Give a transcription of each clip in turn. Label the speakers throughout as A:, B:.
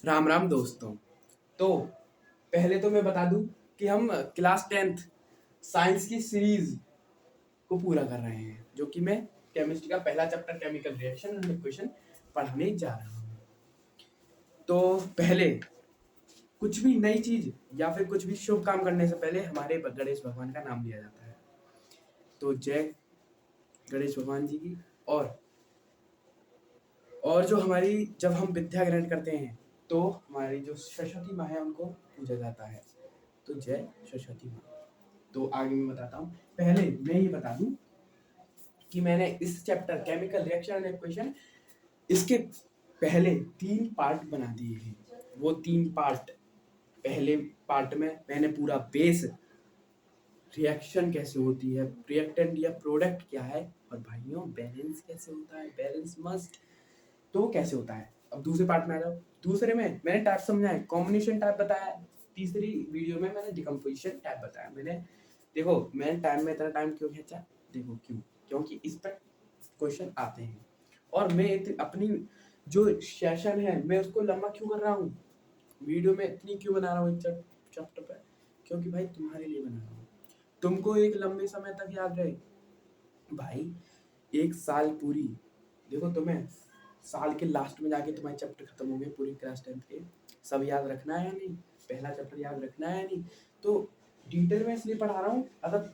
A: राम राम दोस्तों। तो पहले तो मैं बता दूं कि हम क्लास 10th साइंस की सीरीज को पूरा कर रहे हैं, जो कि मैं केमिस्ट्री का पहला chapter chemical reaction and equation पढ़ाने जा रहा हूँ। तो पहले कुछ भी नई चीज या फिर कुछ भी शुभ काम करने से पहले हमारे गणेश भगवान का नाम लिया जाता है। तो जय गणेश भगवान जी की। और जो हमारी जब हम विद्या ग्रहण करते हैं तो हमारी जो सरस्वती माँ है उनको पूजा जाता है। तो जय सरस्वती माँ। तो आगे मैं बताता हूँ। पहले मैं ये बता दूं कि मैंने इस chapter chemical reaction and equation इसके पहले 3 पार्ट बना दिए हैं। वो 3 पार्ट, पहले पार्ट में मैंने पूरा बेस, रिएक्शन कैसे होती है, रिएक्टेंट या प्रोडक्ट क्या है, और भाइयों बैलेंस कैसे होता है, बैलेंस मस्ट, तो कैसे होता है। अब दूसरे पार्ट में आ जाओ। दूसरे में मैंने टाइप समझाया, कॉम्बिनेशन टाइप बताया। तीसरी वीडियो में मैंने डिकम्पोजिशन टाइप बताया। मैंने देखो मैंने टाइम में इतना टाइम क्यों खींचा, देखो क्योंकि इस पर क्वेश्चन आते हैं। और मैं अपनी जो सेशन है मैं उसको लंबा क्यों कर रहा हूँ, वीडियो में इतनी क्यों बना रहा हूँ चैप्टर पर, क्योंकि भाई तुम्हारे लिए बना रहा हूँ, तुमको एक लंबे समय तक याद रहे। भाई 1 साल पूरी, देखो तुम्हें साल के लास्ट में जाके तुम्हारे चैप्टर खत्म हो गए पूरी क्लास 10th के, सब याद रखना है या नहीं, पहला चैप्टर याद रखना है या नहीं। तो डिटेल में इसलिए पढ़ा रहा हूँ, अगर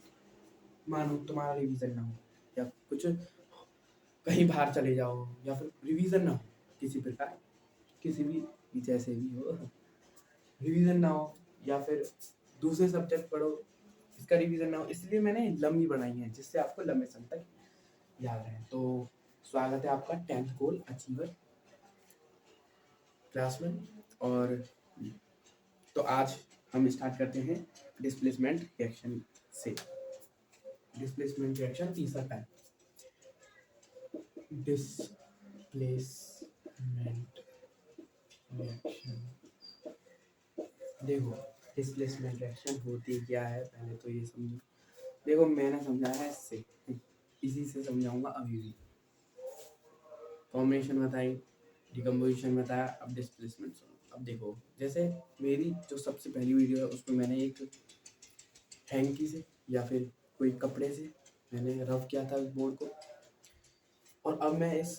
A: मानो तुम्हारा रिवीजन ना हो या कुछ कहीं बाहर चले जाओ या फिर रिवीजन ना हो किसी प्रकार, किसी भी जैसे भी हो, रिवीजन ना हो या फिर दूसरे सब्जेक्ट पढ़ो इसका रिवीजन ना हो, इसलिए मैंने लंबी बनाई है जिससे आपको लंबे समय तक याद रहे। तो स्वागत है आपका 10th गोल अचीवर क्लास में। और तो आज हम स्टार्ट करते हैं डिस्प्लेसमेंट रिएक्शन से। डिस्प्लेसमेंट रिएक्शन तीसरा टाइप, डिस्प्लेसमेंट रिएक्शन। देखो डिस्प्लेसमेंट रिएक्शन होती क्या है पहले तो ये समझो। देखो मैंने समझाया है इससे, इसी से समझाऊंगा अभी भी। कॉम्बिनेशन बताई, डिकम्पोजिशन बताया, अब डिस्प्लेसमेंट सुनो। अब देखो जैसे मेरी जो सबसे पहली वीडियो है उसमें मैंने एक हैंकी से या फिर कोई कपड़े से मैंने रफ किया था बोर्ड को, और अब मैं इस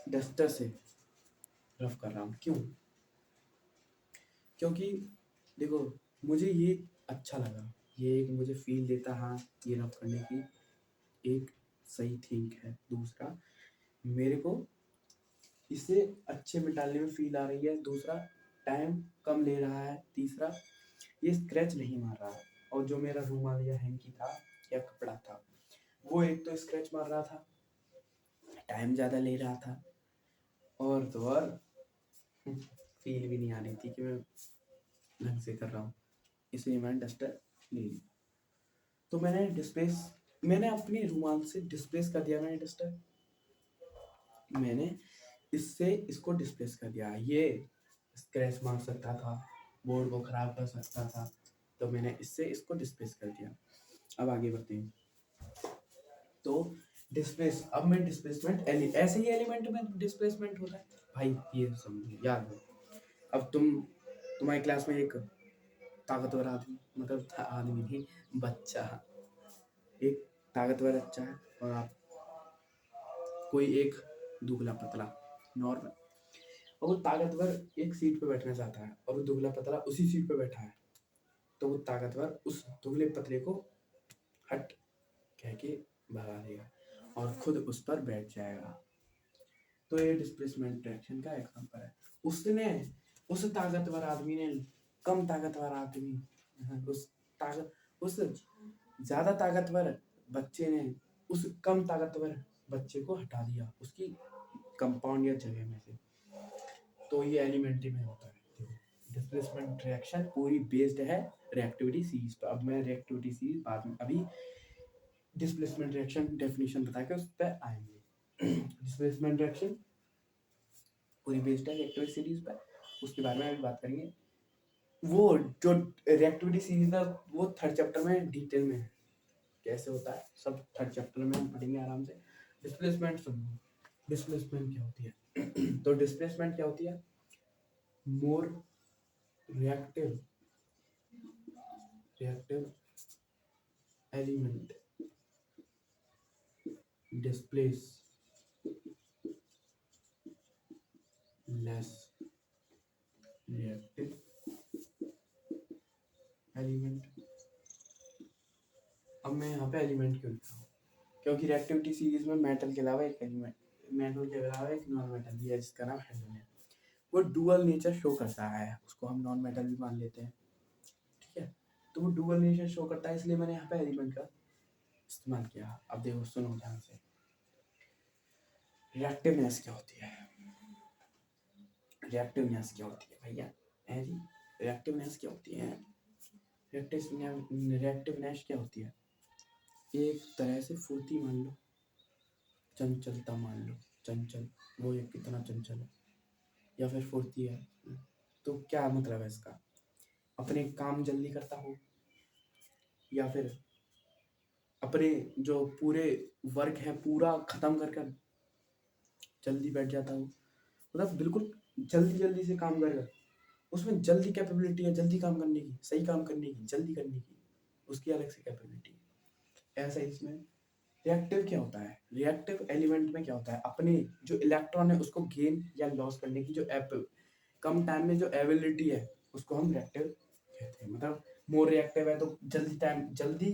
A: डस्टर से रफ कर रहा हूँ। क्यों? क्योंकि देखो मुझे ये अच्छा लगा, ये एक मुझे फील देता, हाँ ये रफ करने की एक सही थिंक है। दूसरा मेरे को इसे अच्छे में डालने में फील आ रही है। दूसरा टाइम कम ले रहा है। तीसरा ये स्क्रैच नहीं मार रहा। और जो मेरा रूमाल या हैंकी था या कपड़ा था वो एक तो स्क्रैच मार रहा था, टाइम ज़्यादा ले रहा था, और तो और फील भी नहीं आ रही थी कि मैं ढंग से कर रहा हूँ, इसलिए मैंने डस्टर ले ली। तो मैंने अपने रुमाल से डिस्प्लेस कर दिया। मैंने इससे इसको डिस्प्लेस कर दिया। ये स्क्रैच मार सकता था, बोर्ड को खराब कर सकता था, तो मैंने इससे इसको डिस्प्लेस कर दिया। अब आगे बढ़ते हैं। तो डिस्प्लेस, अब मैं डिस्प्लेसमेंट ऐसे ही एलिमेंट में डिस्प्लेसमेंट होता है भाई, ये समझो याद हो। अब तुम्हारी क्लास में एक ताकतवर आदमी, मतलब आदमी नहीं, बच्चा, एक ताकतवर बच्चा है और आप कोई एक दुबला पतला नॉर्मल, और वो ताकतवर एक सीट पे बैठना चाहता है और वो दुबला पतला उसी सीट पे बैठा है। तो वो ताकतवर उस दुबले पतले को हट कह के भगा देगा और खुद उस पर बैठ जाएगा। तो ये डिस्प्लेसमेंट रिएक्शन का एग्जांपल है। उसने उस ताकतवर आदमी ने कम ताकतवर आदमी, उस ज्यादा ताकतवर बच्चे ने उस कम ताकतवर बच्चे को हटा दिया उसकी कंपाउंड या जगह में से। तो ये एलिमेंट्री में होता है। देखो डिस्प्लेसमेंट रिएक्शन पूरी बेस्ड है रिएक्टिविटी सीरीज पर। अब मैं रिएक्टिविटी सीरीज बाद में, अभी डिस्प्लेसमेंट रिएक्शन डेफिनेशन बता के उस पर आएंगे। डिस्प्लेसमेंट रिएक्शन पूरी बेस्ड है रिएक्टिविटी सीरीज पर, उसके बारे में अभी बात करेंगे। वो जो रिएक्टिविटी सीरीज है वो 3rd चैप्टर में डिटेल में है, कैसे होता है सब 3rd चैप्टर में हम पढ़ेंगे आराम से। डिस्प्लेसमेंट सुनो, डिस्प्लेसमेंट क्या होती है। तो तो डिस्प्लेसमेंट क्या होती है? More reactive element displace less reactive element. अब मैं यहाँ पे एलिमेंट क्यों लिखा हूँ? क्योंकि रिएक्टिविटी सीरीज में मेटल के अलावा एक एलिमेंट, मेटल के अलावा एक नॉन मेटल भी है जिसका नाम हाइड्रोजन है। वो डुअल नेचर शो करता है, उसको हम नॉन मेटल भी मान लेते हैं, ठीक है। तो वो डुअल नेचर शो करता है, इसलिए मैंने यहाँ पे एलिमेंट का इस्तेमाल किया। अब देखो, सुनो ध्यान से, रिएक्टिवनेस क्या होती है? रिएक्टिवनेस क्या होती है भैया? जी, रिएक्टिवनेस क्या होती है? रिएक्टिवनेस क्या होती है? एक तरह से फुर्ती मान लो, चंचलता मान लो, चंचल, वो ये कितना चंचल है, या फिर फुर्ती है। तो क्या मतलब है इसका? अपने काम जल्दी करता हो, या फिर अपने जो पूरे वर्क है पूरा खत्म कर कर जल्दी बैठ जाता हो, मतलब बिल्कुल जल्दी जल्दी से काम कर कर, उसमें जल्दी कैपेबिलिटी है, जल्दी काम करने की, सही काम करने की, जल्दी करने की, उसकी अलग से कैपेबिलिटी है। ऐसा इसमें रिएक्टिव क्या होता है? रिएक्टिव एलिमेंट में क्या होता है? अपने जो इलेक्ट्रॉन है उसको गेन या लॉस करने की जो कम टाइम में जो एबिलिटी है उसको हम रिएक्टिव कहते हैं। मतलब मोर रिएक्टिव है तो जल्दी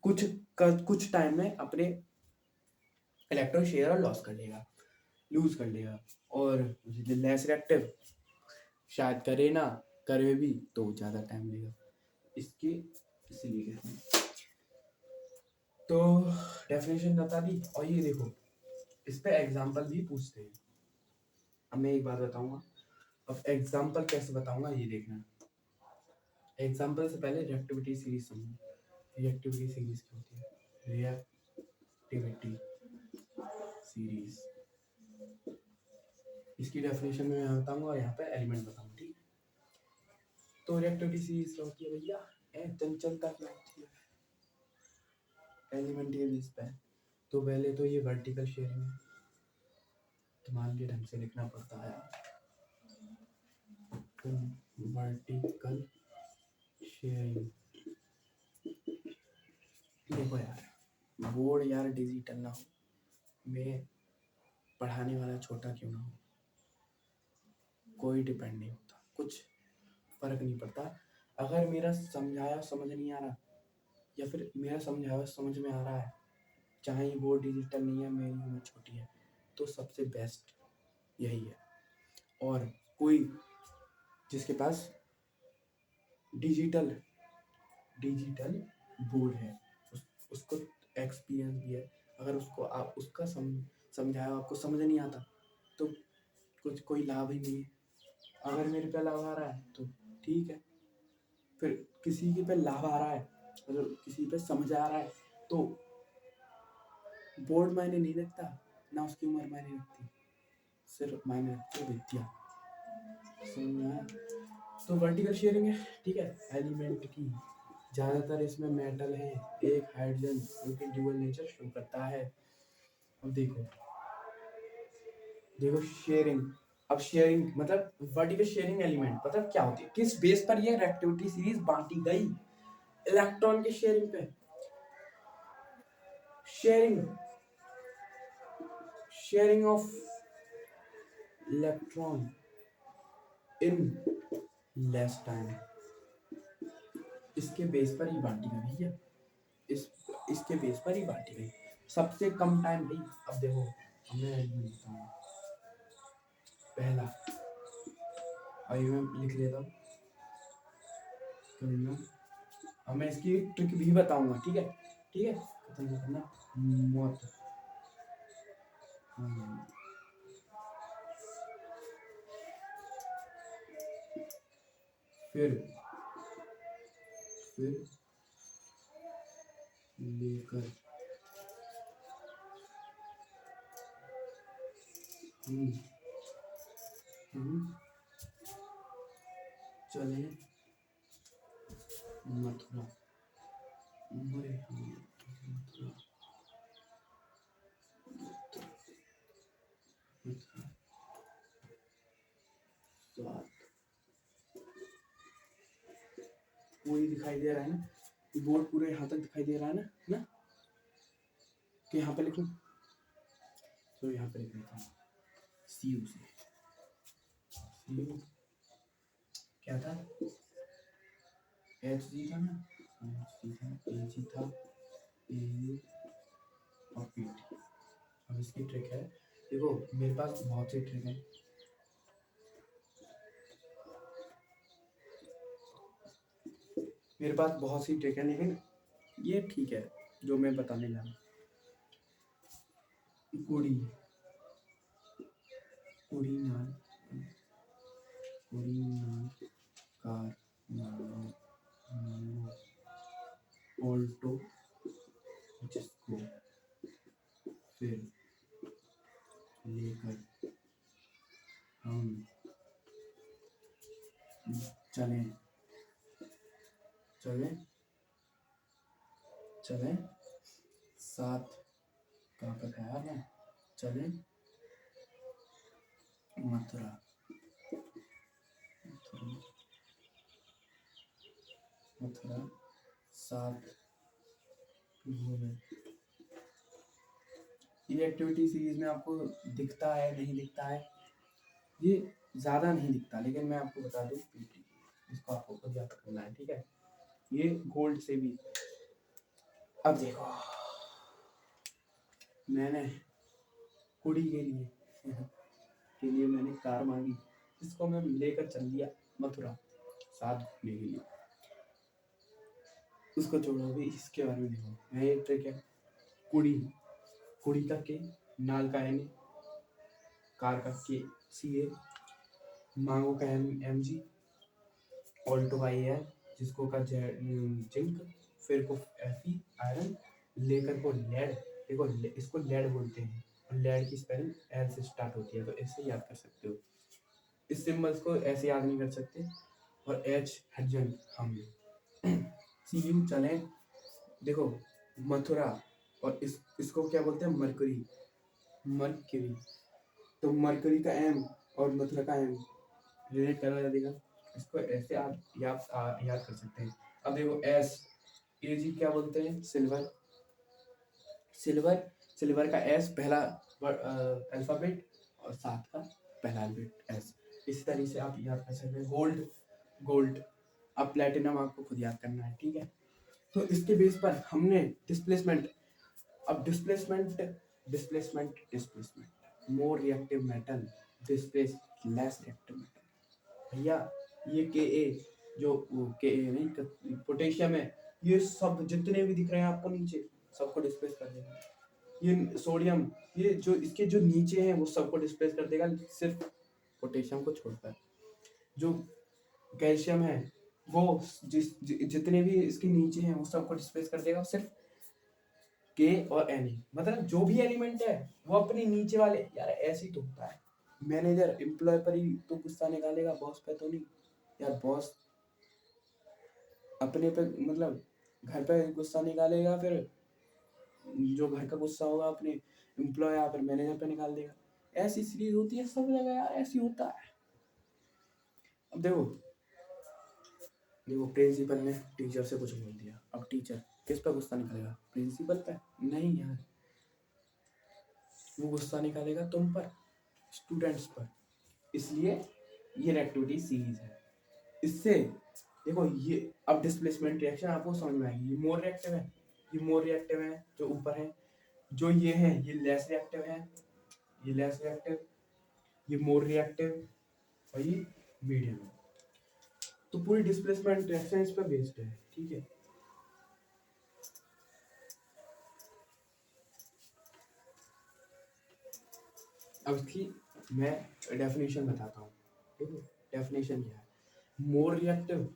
A: कुछ टाइम में अपने इलेक्ट्रॉन शेयर और लॉस कर लेगा, लूज कर लेगा। और लेस रिएक्टिव शायद करे ना, करे भी तो ज़्यादा टाइम लेगा, इसके इसीलिए कहते हैं। तो डेफिनेशन बता दी, और ये देखो इस पे एग्जाम्पल भी पूछते हैं। अब मैं एक बात बताऊंगा, अब एग्जाम्पल कैसे बताऊंगा ये देखना। एग्जाम्पल से पहले रिएक्टिविटी सीरीज समझो। रिएक्टिविटी सीरीज क्या होती है? रिएक्टिविटी सीरीज, इसकी डेफिनेशन में मैं बताऊंगा और यहाँ पे एलिमेंट बताऊंगा, ठीक। तो रिएक्टिविटी सीरीज क्या होती है भैया? चंचलता क्या होती है? एलिमेंट ये बेस पे है। तो पहले तो ये वर्टिकल शेयरिंग है, दिमाग के ढंग से लिखना पड़ता है। वर्टिकल शेयरिंग, देखो यार, बोर्ड यार डिजिटल ना हो, मैं पढ़ाने वाला छोटा क्यों ना हो, कोई डिपेंड नहीं होता, कुछ फर्क नहीं पड़ता। अगर मेरा समझाया समझ नहीं आ रहा, या फिर मेरा समझाया समझ में आ रहा है, चाहे वो डिजिटल नहीं है, मेरी उम्र छोटी है, तो सबसे बेस्ट यही है। और कोई जिसके पास डिजिटल बोर्ड है, उसको एक्सपीरियंस भी है, अगर उसको आप उसका समझाया आपको समझ नहीं आता तो कुछ कोई लाभ ही नहीं है। अगर मेरे पे लाभ आ रहा है तो ठीक है, फिर किसी के पे लाभ आ रहा है, अगर किसी पे समझ आ रहा है तो बोर्ड मायने नहीं रखता, ना उसकी उम्र मायने रखती, सिर्फ मायने रखती है विद्या। समझ में आया? तो वर्टिकल शेयरिंग है, ठीक है। एलिमेंट की ज़्यादातर इसमें मेटल है, एक हाइड्रोजन जो कि ड्यूअल नेचर शो करता है। अब देखो शेयरिंग, अब शेयरिंग मतलब वर्टिकल शेयरिंग एलिमेंट मतलब क्या होती है, किस बेस पर ये रिएक्टिविटी सीरीज बांटी गई? इलेक्ट्रॉन के शेयरिंग पे। Sharing sharing of electron in less time, इसके बेस पर ही बांटी गई भैया, इसके बेस पर ही बांटी गई, सबसे कम टाइम भाई। अब देखो मैं एलिमेंट बताऊंगा, पहला अभी मैं लिख लेता हूँ, अब मैं इसकी ट्रिक भी बताऊंगा, ठीक है, ठीक है, खत्म नहीं करना मौत। फिर लेकर हम चले मथुरा, अरे हाँ मथुरा, मथुरा वही दिखाई दे रहा है ना, बोर्ड पूरे यहाँ तक दिखाई दे रहा है ना कि यहाँ पे लिखूं, तो यहाँ पे लिख देता हूँ सी यू से, सी यू क्या था, एच जी था ना, एच जी था, ए जी था, ए यू और पी टी। अब इसकी ट्रिक है, देखो मेरे पास बहुत सी ट्रिक है, मेरे पास बहुत सी ट्रिक है, लेकिन ये ठीक है जो मैं बताने जा रहा हूँ। कुड़ी कुड़ी नाल कुड़ी नाल कार नालो ऑल्टो, जिसको फिर लेकर हम चले चले चले साथ, कहाँ पे था मैं, चले मथुरा मथुरा मथुरा साथ घूमे। ये एक्टिविटी सीरीज में आपको दिखता है नहीं दिखता है, ये ज़्यादा नहीं दिखता, लेकिन मैं आपको बता दूँ पीटी, इसको आपको खुद याद करना है, ठीक है। ये गोल्ड से भी, अब देखो मैंने कुड़ी के लिए मैंने कार मांगी, इसको मैं लेकर चल दिया मथुरा साथ घूमने के लिए, उसको छोड़ो अभी, इसके बारे में देखो, मैं एक ट्रिक है, कुड़ी कुड़ी का के, नाल का एन, कार का के सी ए, मांगो का एम जी, ऑल्टो का ए, जिसको का जिंक, फिर को एफ ई आयरन, लेकर को लेड, देखो इसको लेड बोलते हैं, और लेड की स्पेलिंग एल से स्टार्ट होती है, तो ऐसे याद कर सकते हो, इस सिंबल्स को ऐसे याद नहीं कर सकते, और एच हड्जन हम, सी यू चले, देखो मथुरा, और इसको क्या बोलते हैं, मरकरी मरकरी, तो मरकरी का एम और मथुरा का एम रिलेट करा देगा, इसको ऐसे आप याद कर सकते हैं। अब देखो एस, ए जी क्या बोलते हैं, सिल्वर, सिल्वर सिल्वर का एस पहला अल्फाबेट, और सात का पहला अल्फाबेट एस, इस तरीके से आप याद कर सकते हैं। गोल्ड गोल्ड, अब प्लेटिनम आपको खुद याद करना है, ठीक है। तो इसके बेस पर हमने डिस्प्लेसमेंट, अब displacement displacement displacement more reactive metal displace less reactive metal, भैया ये के ए, जो के ए नहीं पोटेशियम है, ये सब जितने भी दिख रहे हैं आपको नीचे, सबको डिस्प्लेस कर देगा। ये सोडियम, ये जो इसके जो नीचे हैं वो सबको डिस्प्लेस कर देगा, सिर्फ पोटेशियम को छोड़कर। जो कैल्शियम है वो जितने भी इसके नीचे हैं वो सबको डिस्प्लेस कर देगा, सिर्फ के और एन, मतलब जो भी एलिमेंट है वो अपने नीचे वाले, यार ऐसे ही तो होता है, मैनेजर एम्प्लॉय पर ही तो गुस्सा निकालेगा, बॉस पे तो नहीं, यार बॉस अपने पे, मतलब घर पे गुस्सा निकालेगा, फिर जो घर का गुस्सा होगा अपने एम्प्लॉय या फिर मैनेजर पे निकाल देगा, ऐसी सीरीज होती है सब जगह यार, ऐसी होता है। अब देखो देखो प्रिंसिपल ने टीचर से कुछ बोल दिया, अब टीचर किस पर गुस्सा निकालेगा, प्रिंसिपल पे नहीं यार, वो गुस्सा निकालेगा तुम पर, स्टूडेंट्स पर, इसलिए ये एक्टिविटी सीरीज है। इससे देखो ये, अब डिस्प्लेसमेंट रिएक्शन आपको समझ में आएगी, ये मोर रिएक्टिव है, ये मोर रिएक्टिव है जो ऊपर है, जो ये है ये लेस रिएक्टिव है, ये लेस रिएक्टिव, ये मोर रिएक्टिव, और ये मीडियम है, तो पूरी डिस्प्लेसमेंट रिएक्शन इस पर बेस्ड है, ठीक है। अब इसकी मैं डेफिनेशन बताता हूँ, ठीक है। डेफिनेशन क्या है, मोर रिएक्टिव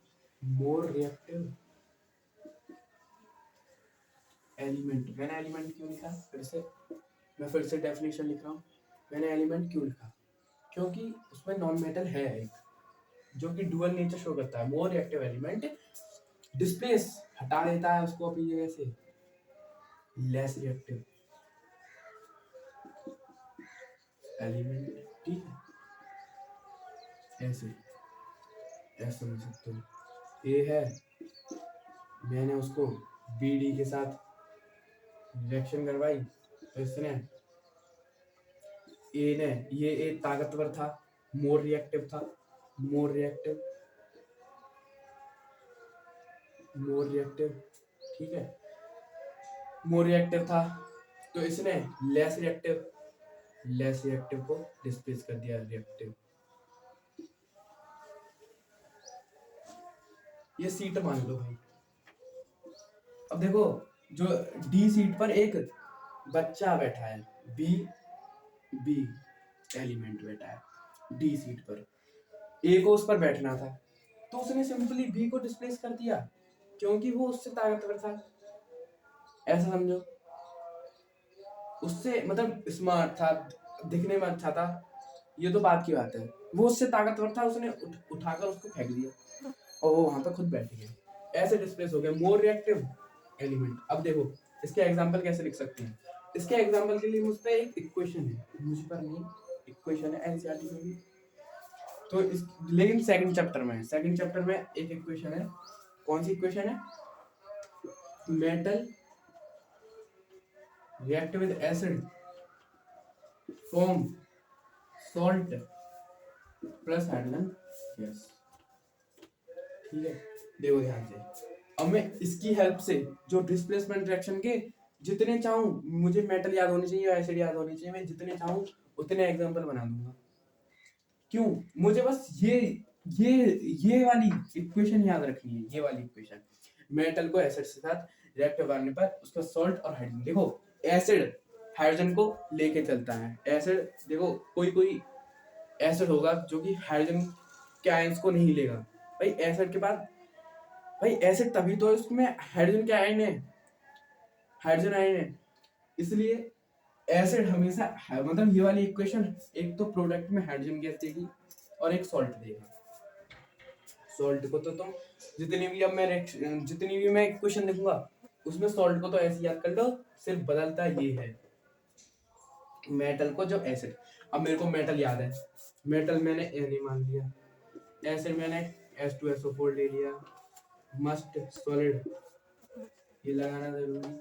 A: एलिमेंट, मैंने एलिमेंट क्यों लिखा, मैं फिर से डेफिनेशन लिख रहा हूँ, मैंने एलिमेंट क्यों लिखा, क्योंकि उसमें नॉन मेटल है एक, जो कि डुअल नेचर शो करता है। मोर रिएक्टिव एलिमेंट डिस्प्लेस हटा देता है उसको अपनी जगह से, लेस रिएक्टिव एलिमेंट, ठीक है, ऐसे ऐसे समझ सकते हो, ए है मैंने उसको बीडी के साथ रिएक्शन करवाई तो इसने ए ने ये ताकतवर था, मोर रिएक्टिव था, मोर रिएक्टिव, मोर रिएक्टिव, ठीक है, मोर रिएक्टिव था, तो इसने लेस रिएक्टिव, लेस रिएक्टिव को डिस्प्लेस कर दिया रिएक्टिव। ये सीट मान लो भाई। अब देखो जो डी सीट पर एक बच्चा बैठा है, बी बी एलिमेंट बैठा है डी सीट पर, ए को उस पर बैठना था, तो उसने सिंपली बी को डिस्प्लेस कर दिया क्योंकि वो उससे ताकतवर था। ऐसा समझो, उससे मतलब स्मार्ट था, दिखने में अच्छा था, ये तो बात की बात है, वो उससे ताकतवर था, उसने उठाकर उसको फेंक दिया और वो वहां पर खुद बैठ गया, ऐसे डिस्प्लेस हो गया मोर रिएक्टिव एलिमेंट। अब देखो इसके एग्जांपल कैसे लिख सकते हैं। इसके एग्जांपल के लिए मुझ पे एक इक्वेशन है, मुझ पर नहीं, इक्वेशन है एनसीईआरटी में भी, तो इस लेकिन सेकंड चैप्टर में, सेकंड चैप्टर में एक इक्वेशन है। कौन सी इक्वेशन है? Metal react with acid form salt plus hydrogen gas. ठीक है, देखो ध्यान से, अब मैं इसकी हेल्प से जो डिस्प्लेसमेंट रिएक्शन के जितने चाहूं, मुझे मेटल याद होनी चाहिए, एसिड याद होनी चाहिए, मैं जितने चाहूं उतने एग्जांपल बना दूंगा। क्यों? मुझे बस ये वाली इक्वेशन याद रखनी है, ये वाली इक्वेशन, मेटल को एसिड के साथ रिएक्ट करने पर उसका सॉल्ट और हाइड्रोजन, देखो एसिड हाइड्रोजन को लेके चलता है, एसिड देखो कोई एसिड होगा जो कि हाइड्रोजन के आयंस को नहीं लेगा, भाई एसिड के बाद, भाई एसिड तभी तो उसमें हाइड्रोजन के आयन है, हाइड्रोजन आयन है, इसलिए एसिड हमेशा मतलब ये वाली इक्वेशन एक तो प्रोडक्ट में हाइड्रोजन गैस देगी और एक सॉल्ट देगा। सॉल्ट को तो तुम जितनी भी मैं इक्वेशन लिखूंगा उसमें सॉल्ट को तो ऐसे याद कर लो, सिर्फ बदलता ये है मेटल को जो एसिड। अब मेरे को मेटल याद है, मेटल मैंने Na मान लिया, एसिड मैंने H2SO4 ले लिया, मस्ट सॉलिड ये लगाना जरूरी,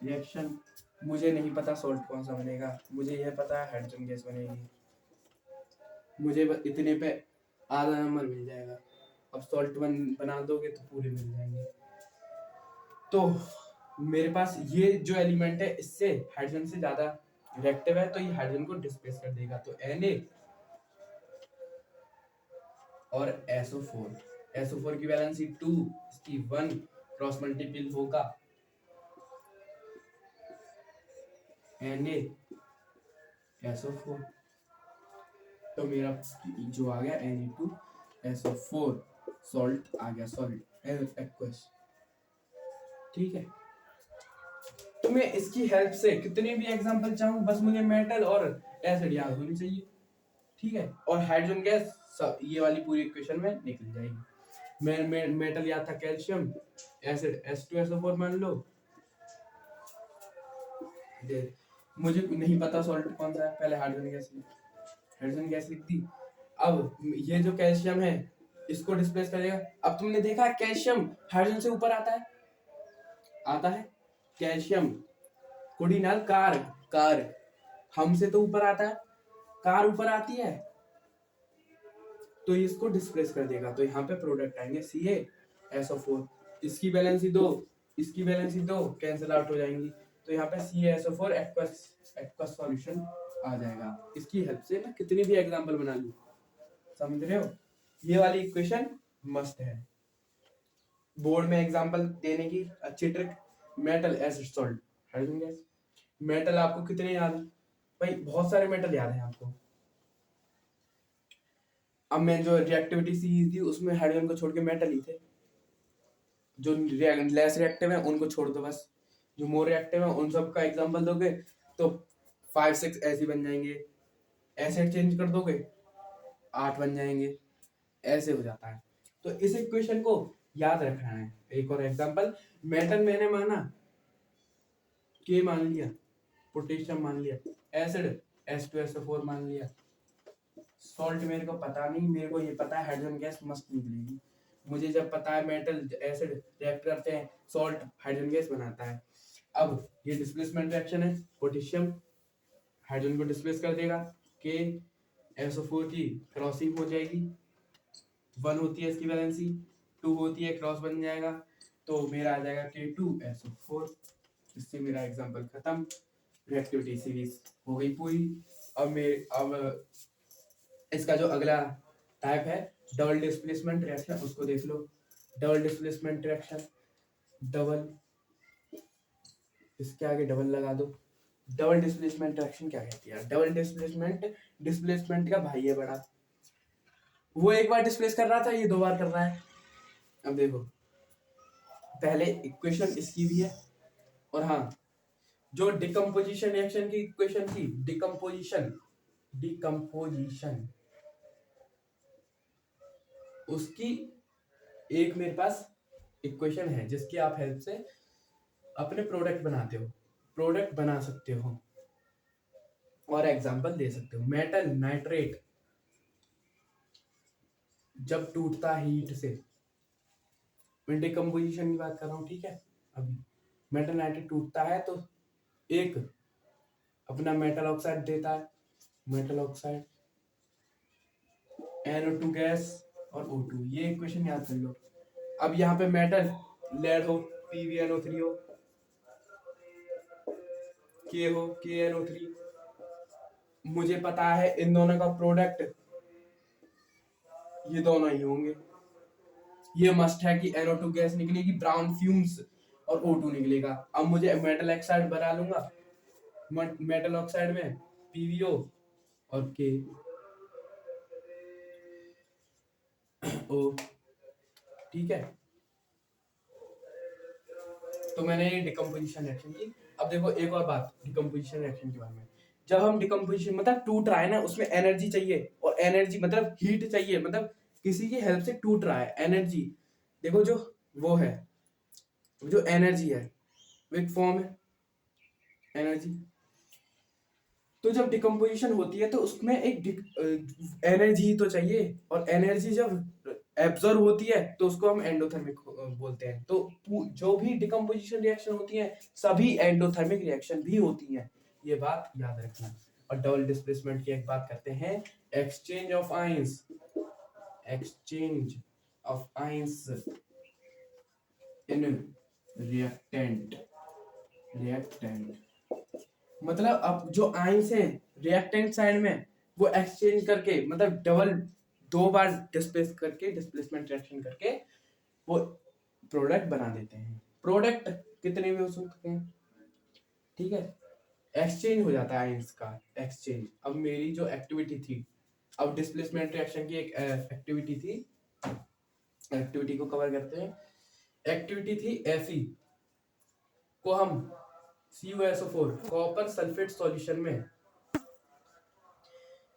A: रिएक्शन मुझे नहीं पता सॉल्ट कौन सा बनेगा, मुझे यह पता है हाइड्रोजन गैस बनेगी, मुझे इतने पे आधा नंबर मिल जाएगा। अब सॉल्ट बना दोगे तो पूरे मिल जाएंगे। तो मेरे पास ये जो एलिमेंट है इससे हाइड्रोजन से ज्यादा रिएक्टिव है, तो ये हाइड्रोजन को डिस्प्लेस कर देगा, तो Na और SO4 की वैलेंसी 2, इसकी 1 क्रॉस मल्टीपल होगा Na SO4, तो मेरा जो आ गया Na2SO4 सॉल्ट आ गया, सॉलिड एक्वस। ठीक है, तो मैं इसकी हेल्प से कितने भी एग्जांपल चाहूं, बस मुझे मेटल और एसिड याद होनी चाहिए, ठीक है, और हाइड्रोजन गैस सब ये वाली पूरी इक्वेशन में निकल जाएगी। मैं मेटल याद था कैल्शियम, एसिड H2SO4 मान लो, मुझे नहीं पता सॉल्ट कौन सा है, पहले हाइड्रोजन गैस लिख दी। अब ये जो कैल्शियम है इसको डिस्प्लेस करेगा। अब तुमने देखा कैल्शियम हाइड्रोजन से ऊपर आता है कैल्शियम कोडिनल कार हमसे तो ऊपर आता है, कार ऊपर आती है, तो इसको डिस्प्लेस कर देगा, तो यहाँ पे प्रोडक्ट आएंगे CaSO4, इसकी वैलेंसी 2, इसकी वैलेंसी 2 कैंसिल आउट हो जाएंगी, तो यहाँ पे CaSO4 एक्वस सॉल्यूशन आ जाएगा। इसकी हेल्प से मैं कितनी भी एग्जांपल बना लूं, समझ रहे हो? ये वाली इक्वेशन मस्त है बोर्ड में एग्जांपल देने की अच्छी trick. Metal acid salt hydrogen gas, metal आपको कितने याद है भाई? बहुत सारे मेटल याद है आपको। अब मैं जो रिएक्टिविटी सीरीज थी उसमें हाइड्रोजन को छोड़ के मेटल ही थे, जो लेस रिएक्टिव है उनको छोड़ दो बस, जो मोर रिएक्टिव है उन सब का एग्जांपल दोगे तो 5-6 ऐसे बन जाएंगे, एसिड चेंज कर दोगे 8 बन जाएंगे, ऐसे हो जाता है। तो इस इक्वेशन को याद रखना है। एक और एग्जांपल, मेटल मैंने माना के मान लिया, पोटेशियम मान लिया, एसिड H2SO4 मान लिया, सॉल्ट मेरे को पता नहीं, मेरे को ये पता है हाइड्रोजन गैस मस्त निकलेगी, मुझे जब पता है मेटल एसिड रिएक्ट करते हैं, सॉल्ट हाइड्रोजन गैस बनाता है। अब ये डिस्प्लेसमेंट रिएक्शन है, पोटेशियम हाइड्रोजन को डिस्प्लेस कर देगा, के SO4 की क्रॉसिंग हो जाएगी, 1 होती है इसकी वैलेंसी, 2 होती है, क्रॉस बन जाएगा, तो मेरा आ जाएगा K2SO4। इससे मेरा एग्जांपल खत्म, रिएक्टिविटी सीरीज हो गई पूरी। अब इसका जो अगला टाइप है डबल डिस्प्लेसमेंट रिएक्शन, उसको देख लो। डबल डिस्प्लेसमेंट रिएक्शन, डबल, इसके आगे डबल लगा दो। डबल डिस्प्लेसमेंट रिएक्शन क्या कहती है? डबल डिस्प्लेसमेंट डिस्प्लेसमेंट का भाई है बड़ा। वो एक बार डिस्प्लेस कर रहा था, ये 2 बार कर रहा है। अब देखो, पहले इक्वेशन इसकी भी है, और हाँ, जो डिकम्पोजिशन रिएक्शन की इक्वेशन थी, डिकम्पोजिशन उसकी एक मेरे पास इक्वेशन है, जिसकी आप हेल्प से अपने प्रोडक्ट बनाते हो, प्रोडक्ट बना सकते हो और एग्जांपल दे सकते हो। मेटल नाइट्रेट जब टूटता है हीट से, मैं डिकम्पोजिशन की बात कर रहा हूँ, ठीक है। अभी मेटल नाइट्रेट टूटता है तो एक अपना मेटल ऑक्साइड देता है, मेटल ऑक्साइड, NO2 गैस और O2, ये इक्वेशन याद कर लो। अब यहाँ पे मेटल लेड हो, PbNO3 हो, K हो, KNO3, मुझे पता है इन दोनों का प्रोडक्ट ये दोनों ही होंगे। ये मस्ट है कि NO2 गैस निकलेगी, ब्राउन फ्यूम्स, और O2 निकलेगा। अब मुझे मेटल ऑक्साइड बना लूंगा, मेटल ऑक्साइड में PbO और KO, ठीक है। तो मैंने ये डिकम्पोजिशन रिएक्शन की। अब देखो एक और बात डिकम्पोजिशन रिएक्शन के बारे में, जब हम डिकम्पोजिशन मतलब टूट रहा है ना, उसमें एनर्जी चाहिए, और एनर्जी मतलब हीट चाहिए, मतलब किसी की हेल्प से टूट रहा है, एनर्जी। देखो जो वो है, जो एनर्जी है वो एक फॉर्म है एनर्जी। तो जब डिकम्पोजिशन होती है तो उसमें एक एनर्जी तो चाहिए, और एनर्जी जब एब्जॉर्ब होती है तो उसको हम एंडोथर्मिक बोलते हैं। तो जो भी डिकम्पोजिशन रिएक्शन होती है, सभी एंडोथर्मिक रिएक्शन भी होती हैं, ये बात याद रखना। और डबल डिस्प्लेसमेंट की एक बात करते हैं, exchange of ions, exchange of ions in reactant, मतलब अब जो आयंस हैं रिएक्टेंट साइड में, वो एक्सचेंज करके, मतलब डबल 2 बार डिस्प्लेस करके, डिस्प्लेसमेंट रिएक्शन करके वो प्रोडक्ट बना देते हैं। प्रोडक्ट कितने भी हो सकते हैं, ठीक है। एक्सचेंज हो जाता है आयंस का, एक्सचेंज। अब मेरी जो एक्टिविटी थी, अब डिस्प्लेसमेंट रिएक्शन की एक एक्टिविटी थी, एक्टिविटी को कवर करते हैं। एक्टिविटी थी Fe को हम CuSO4 कॉपर सल्फेट सॉल्यूशन में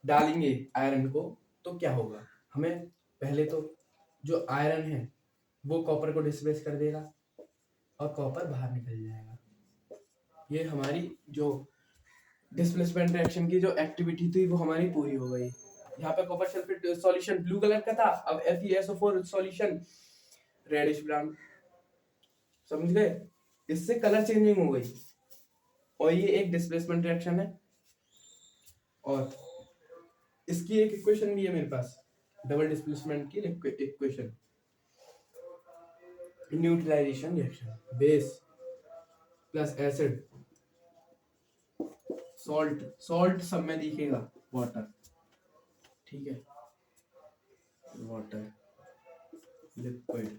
A: डालेंगे आयरन को, तो क्या होगा? हमें पहले तो जो आयरन है वो कॉपर को डिस्प्लेस कर देगा और कॉपर बाहर निकल जाएगा। ये हमारी जो डिस्प्लेसमेंट रिएक्शन की जो एक्टिविटी थी वो हमारी पूरी हो गई। यहाँ पे copper sulphate solution blue colour का था, अब FeSO4 सॉल्यूशन रेडिश ब्राउन, समझ गए? इससे कलर चेंजिंग हो गई, और ये एक डिस्प्लेसमेंट रिएक्शन है। और इसकी एक इक्वेशन भी है मेरे पास, डबल डिस्प्लेसमेंट की equation, neutralisation reaction, base plus acid, salt, salt सब में दिखेगा, वाटर, ठीक है, वाटर लिक्विड।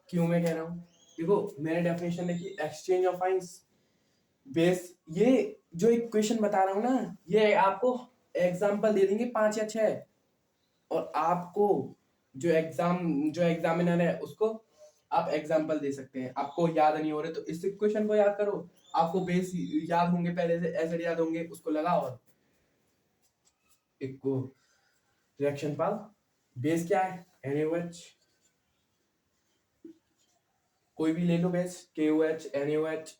A: क्यों मैं कह रहा हूँ? देखो मैंने डेफिनेशन लिखी, एक्सचेंज ऑफ आयंस, बेस। ये जो इक्वेशन बता रहा हूँ ना, ये आपको एग्जांपल दे देंगे 5 या 6, और आपको जो एग्जामिनर है उसको आप एग्जांपल दे सकते हैं। आपको याद नहीं हो रहे तो इस इक्वेशन को याद करो, आपको बेस याद होंगे पहले से, एसिड याद होंगे, उसको लगाओ और एक को रिएक्शन पाओ। बेस क्या है? NaOH, कोई भी ले लो बेस, KOH, NaOH।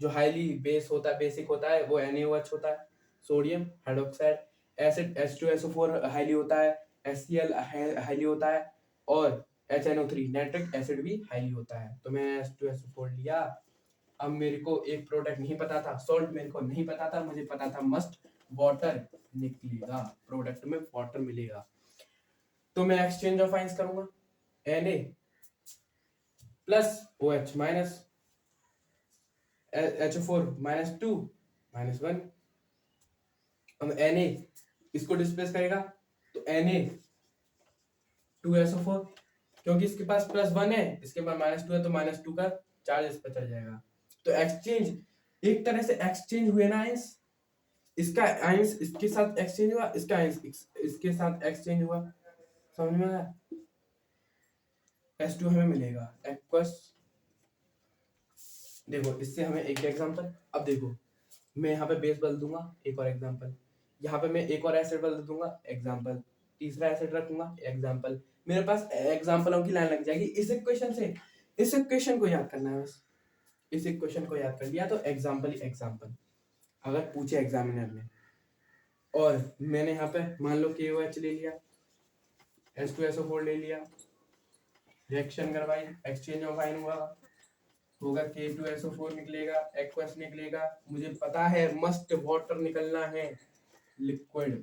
A: जो हाईली बेस होता है, बेसिक होता है, वो NaOH होता है, sodium hydroxide. Acid H2SO4 highly होता है, HCl हाईली होता है, और HNO3 नाइट्रिक एसिड भी हाईली होता है। तो मैं H2SO4 लिया। अब मेरे को एक प्रोडक्ट नहीं पता था, सॉल्ट मेरे को नहीं पता था, मुझे पता था मस्ट वाटर निकलेगा, प्रोडक्ट में वाटर मिलेगा। तो मैं एक्सचेंज ऑफ आइंस करूंगा, Na plus OH minus HO4 -2 -1। अब Na इसको डिस्प्लेस करेगा तो Na 2SO4, क्योंकि इसके पास +1 है, इसके पास -2 है, तो -2 का चार्ज इस पर चल जाएगा। तो एक्सचेंज एक तरह से एक्सचेंज हुए ना आइंस, इसका आइंस इसके साथ एक्सचेंज हुआ, इसका आइंस इसके साथ एक्सचेंज हुआ। समझ में आया? H2 हमें मिलेगा एक्वस। देखो इससे हमें एक एग्जांपल, अब देखो मैं यहाँ पे बेस बदल दूंगा, एक और एग्जांपल, यहाँ पे मैं एक और एसिड बदल दूंगा, एग्जांपल, तीसरा एसिड रखूंगा, एग्जांपल। मेरे पास एग्जांपलों की लाइन लग जाएगी इस इक्वेशन से। इस इक्वेशन को याद करना है बस, इस इक्वेशन को याद कर लिया तो एग्जांपल ही एग्जांपल अगर पूछे एग्जामिनर ने। और मैंने यहाँ पे मान लो KOH ले लिया, H2SO4 ले लिया, रिएक्शन करवाई, एक्सचेंज ऑफ आयन हुआ, होगा K2SO4 निकलेगा, एक्वस निकलेगा, मुझे पता है मस्ट वाटर निकलना है, लिक्विड।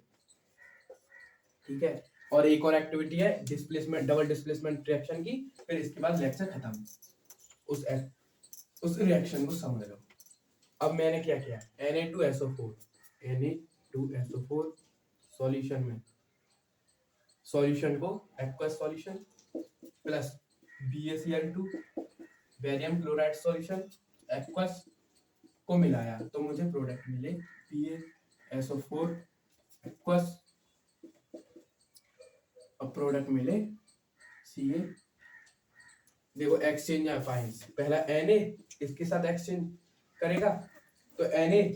A: ठीक है, और एक और एक्टिविटी है डिस्प्लेसमेंट, डबल डिस्प्लेसमेंट रिएक्शन की, फिर इसके बाद लेक्चर खत्म। उस रिएक्शन को समझ लो। अब मैंने क्या किया, Na2SO4 सॉल्यूशन में, सॉल्यूशन को aqueous solution plus BaCl2 barium chloride solution aqueous को मिलाया तो मुझे प्रोडक्ट मिले BaSO4 एक्वस, और प्रोडक्ट मिले Ca। देखो एक्सचेंज ऑफ आयंस, पहला Na इसके साथ एक्सचेंज करेगा तो Na